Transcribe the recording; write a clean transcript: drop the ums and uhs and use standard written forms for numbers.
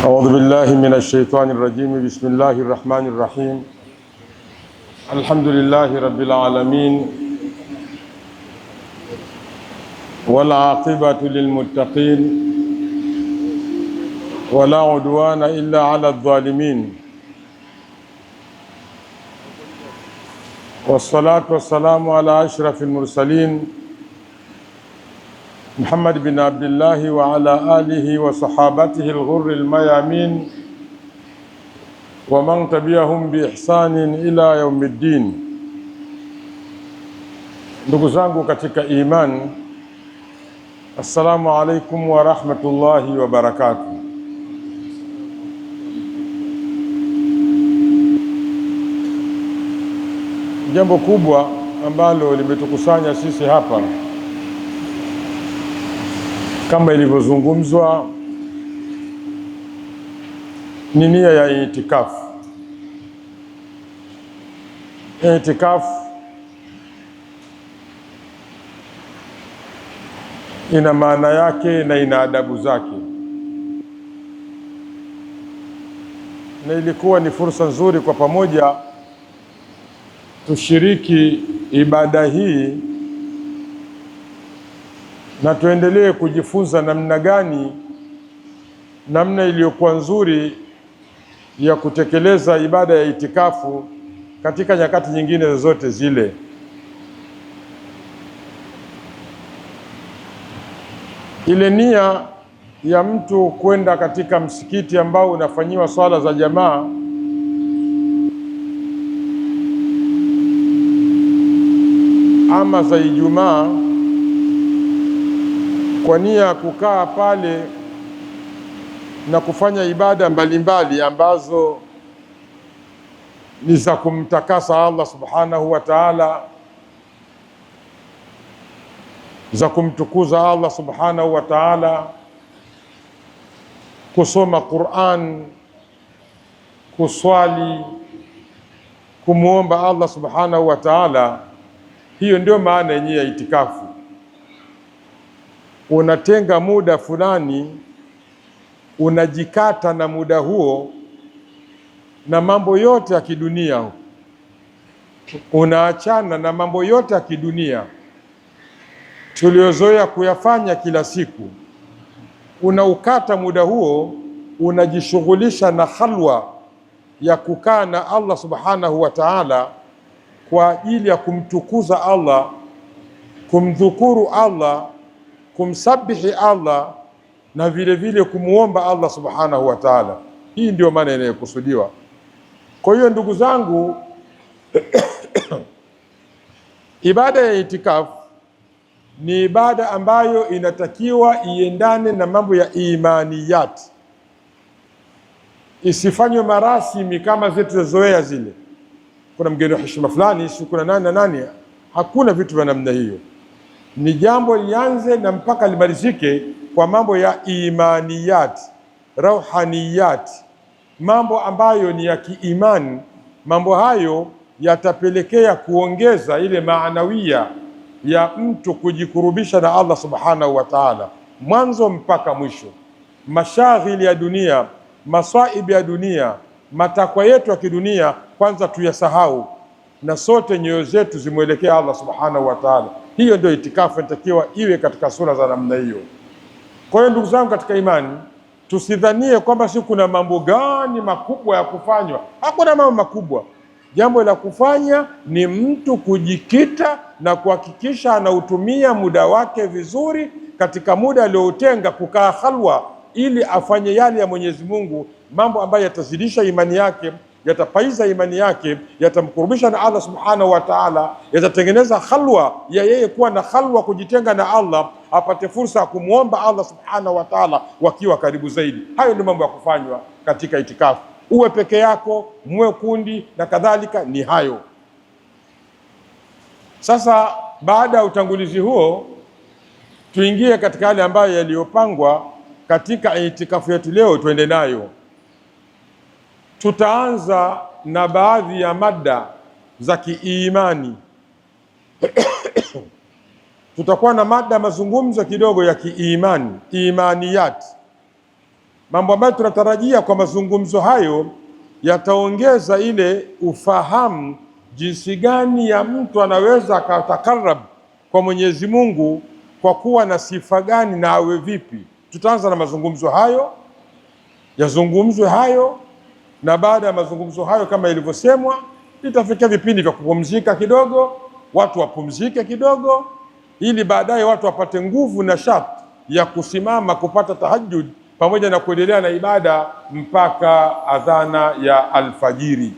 أعوذ بالله من الشيطان الرجيم. بسم الله الرحمن الرحيم. الحمد لله رب العالمين، والعاقبة للمتقين، ولا عدوان إلا على الظالمين، والصلاة والسلام على أشرف المرسلين محمد بن عبد الله وعلى آله وصحابته الغر الميامين ومن تبعهم بإحسان إلى يوم الدين. Ndugu zangu katika imani, assalamu alaikum wa rahmatullahi wa barakatuh. Jambo kubwa ambalo limetukusanya sisi hapa kama ilivyozungumzwa ni nia ya itikafu. Itikafu ina maana yake na ina adabu zake, na ilikuwa ni fursa nzuri kwa pamoja tushiriki ibada hii na tuendelee kujifunza namna iliyokuwa nzuri ya kutekeleza ibada ya itikafu katika nyakati nyingine zozote zile. Ile nia ya mtu kwenda katika msikiti ambao unafanyiwa swala za jamaa ama za Ijumaa, kwa nia ya kukaa pale na kufanya ibada mbalimbali ambazo ni za kumtakasa Allah subhanahu wa ta'ala, za kumtukuza Allah subhanahu wa ta'ala, kusoma Qur'an, kuswali, kumuomba Allah subhanahu wa ta'ala. Hiyo ndio maana yenyewe ya itikafu. Unatenga muda fulani, unajikata na muda huo na mambo yote ya kidunia, unaachana na mambo yote ya kidunia tuliozoea kuyafanya kila siku. Unaukata muda huo, unajishughulisha na khalwa ya kukaa na Allah subhanahu wa ta'ala kwa ajili ya kumtukuza Allah, kumdhukuru Allah, kumsabihi Allah na vile vile kumuomba Allah subhanahu wa ta'ala. Hii ndio maana inayokusudiwa. Kwa hiyo ndugu zangu, ibada ya itikafu ni ibada ambayo inatakiwa iendane na mambo ya imaniyat, isifanywe marasimi kama zetu za zoea zile. Kuna mgeni wa heshima fulani, kuna nani na nani. Hakuna vitu vya namna hiyo. Ni jambo lianze na mpaka limalizike kwa mambo ya imaniyat, rauhaniyat, mambo ambayo ni ya kiimani. Mambo hayo yatapelekea kuongeza ile maanawia ya mtu kujikurubisha na Allah subhanahu wa ta'ala, mwanzo mpaka mwisho. Mashaghili ya dunia, maswaibi ya dunia, matakwa yetu ya kidunia kwanza tuyasahau, na sote nyoyo zetu zimwelekea Allah subhanahu wa ta'ala. Hiyo ndio itikafu inatakiwa iwe katika sura za namna hiyo. Kwa hiyo ndugu zangu katika imani, tusidhanie kwamba si kuna mambo gani makubwa ya kufanywa. Hakuna mambo makubwa. Jambo la kufanya ni mtu kujikita na kuhakikisha anautumia muda wake vizuri katika muda aliotenga kukaa khalwa, ili afanye yale ya Mwenyezi Mungu, mambo ambayo yatazidisha imani yake, yatapaiza imani yake, yatamkurubisha na Allah subhanahu wa ta'ala, yatatengeneza khalwa ya yeye kuwa na khalwa, kujitenga na Allah, apate fursa ya kumuomba Allah subhanahu wa ta'ala wakiwa karibu zaidi. Hayo ndio mambo ya kufanywa katika itikafu. Uwe peke yako, muwe kundi na kadhalika, ni hayo. Sasa baada ya utangulizi huo, tuingie katika yale ambayo yaliyopangwa katika itikafu yetu leo, tuende nayo. Tutaanza na baadhi ya mada za kiimani. Tutakuwa na mada mazungumzo kidogo ya kiimani, imaniyat, mambo ambayo tunatarajia kwa mazungumzo hayo yataongeza ile ufahamu jinsi gani ya mtu anaweza akatakarab kwa Mwenyezi Mungu kwa kuwa na sifa gani na awe vipi. Tutaanza na mazungumzo hayo, yazungumzwe hayo, na baada ya mazungumzo hayo kama ilivyosemwa, itafikia vipindi vya kupumzika kidogo, watu wapumzike kidogo, ili baadaye watu wapate nguvu na shati ya kusimama kupata tahajjud pamoja na kuendelea na ibada mpaka adhana ya alfajiri.